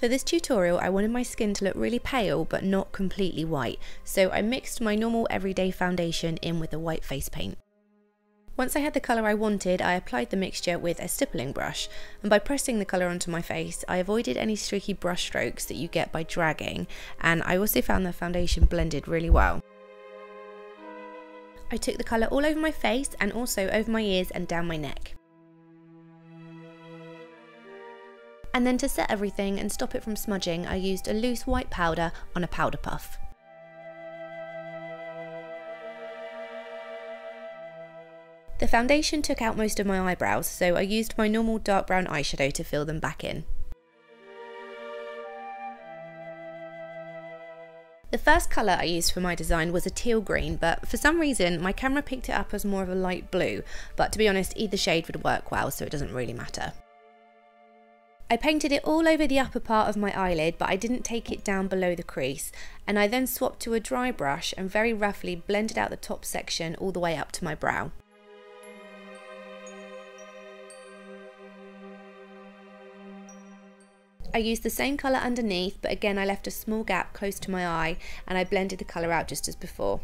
For this tutorial, I wanted my skin to look really pale but not completely white, so I mixed my normal everyday foundation in with the white face paint. Once I had the colour I wanted, I applied the mixture with a stippling brush, and by pressing the colour onto my face, I avoided any streaky brush strokes that you get by dragging, and I also found the foundation blended really well. I took the colour all over my face and also over my ears and down my neck. And then to set everything and stop it from smudging, I used a loose white powder on a powder puff. The foundation took out most of my eyebrows, so I used my normal dark brown eyeshadow to fill them back in. The first colour I used for my design was a teal green, but for some reason my camera picked it up as more of a light blue, but to be honest either shade would work well, so it doesn't really matter. I painted it all over the upper part of my eyelid, but I didn't take it down below the crease, and I then swapped to a dry brush and very roughly blended out the top section all the way up to my brow. I used the same colour underneath, but again I left a small gap close to my eye and I blended the colour out just as before.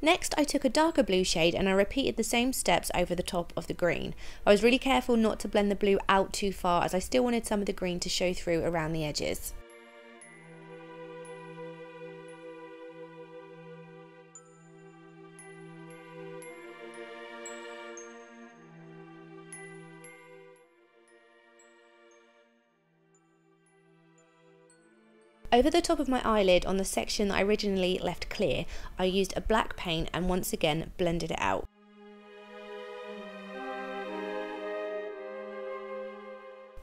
Next I took a darker blue shade and I repeated the same steps over the top of the green. I was really careful not to blend the blue out too far as I still wanted some of the green to show through around the edges. Over the top of my eyelid on the section that I originally left clear, I used a black paint and once again blended it out.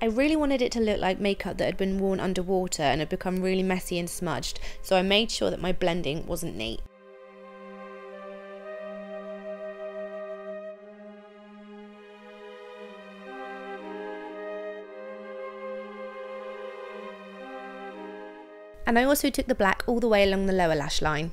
I really wanted it to look like makeup that had been worn underwater and had become really messy and smudged, so I made sure that my blending wasn't neat. And I also took the black all the way along the lower lash line.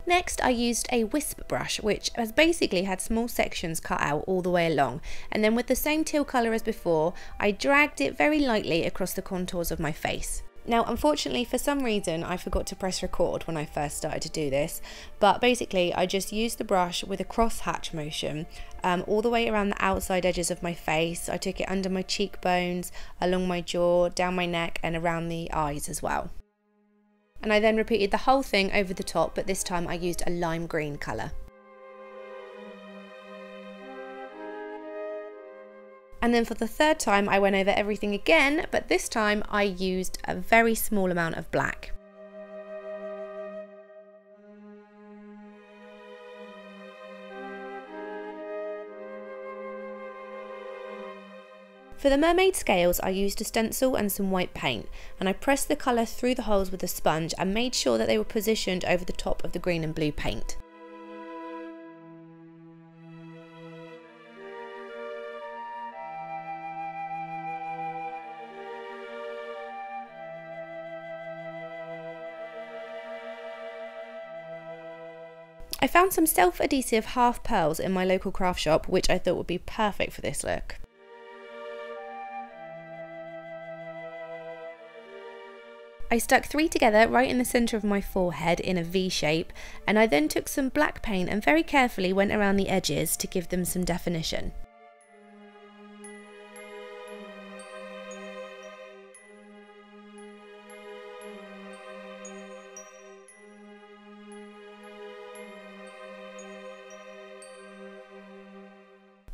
Next I used a wisp brush, which has basically had small sections cut out all the way along, and then with the same teal colour as before, I dragged it very lightly across the contours of my face. Now unfortunately for some reason I forgot to press record when I first started to do this, but basically I just used the brush with a cross hatch motion all the way around the outside edges of my face. I took it under my cheekbones, along my jaw, down my neck and around the eyes as well. And I then repeated the whole thing over the top, but this time I used a lime green colour. And then for the third time I went over everything again, but this time I used a very small amount of black. For the mermaid scales I used a stencil and some white paint, and I pressed the colour through the holes with a sponge and made sure that they were positioned over the top of the green and blue paint. I found some self-adhesive half pearls in my local craft shop, which I thought would be perfect for this look. I stuck 3 together right in the centre of my forehead in a V shape, and I then took some black paint and very carefully went around the edges to give them some definition.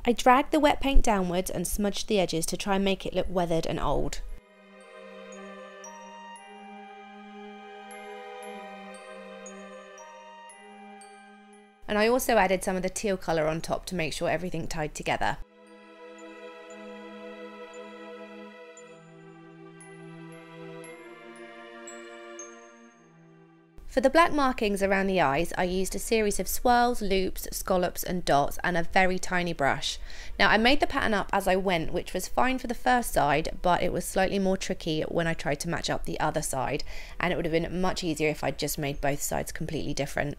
I dragged the wet paint downwards and smudged the edges to try and make it look weathered and old. And I also added some of the teal colour on top to make sure everything tied together. For the black markings around the eyes, I used a series of swirls, loops, scallops and dots and a very tiny brush. Now I made the pattern up as I went, which was fine for the first side, but it was slightly more tricky when I tried to match up the other side, and it would have been much easier if I'd just made both sides completely different.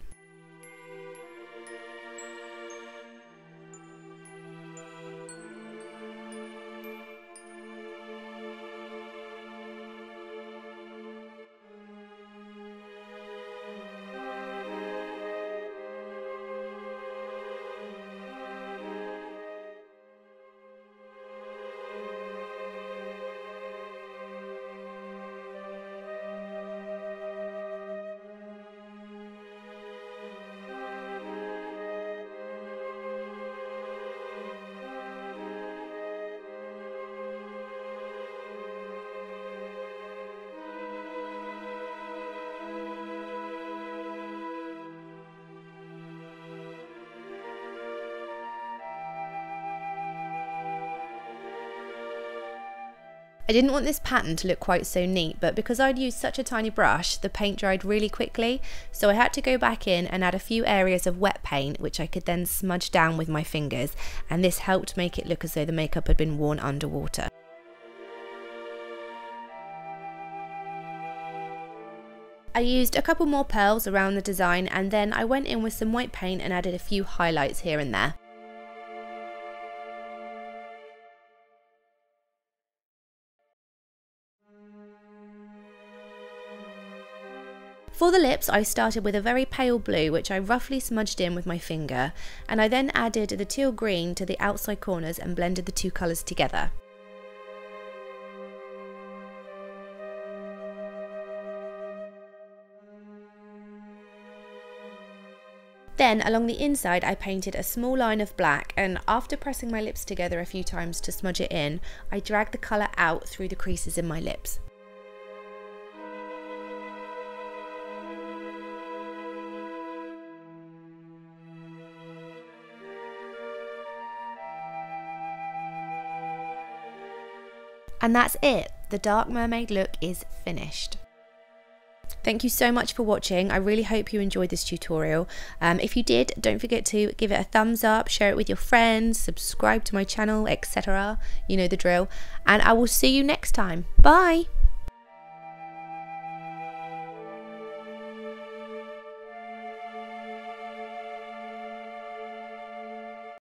I didn't want this pattern to look quite so neat, but because I'd used such a tiny brush, the paint dried really quickly, so I had to go back in and add a few areas of wet paint which I could then smudge down with my fingers, and this helped make it look as though the makeup had been worn underwater. I used a couple more pearls around the design, and then I went in with some white paint and added a few highlights here and there. For the lips, I started with a very pale blue, which I roughly smudged in with my finger, and I then added the teal green to the outside corners and blended the two colours together. Then along the inside I painted a small line of black, and after pressing my lips together a few times to smudge it in, I dragged the colour out through the creases in my lips. And that's it, the Dark Mermaid look is finished. Thank you so much for watching. I really hope you enjoyed this tutorial. If you did, don't forget to give it a thumbs up, share it with your friends, subscribe to my channel, etc. You know the drill. And I will see you next time. Bye!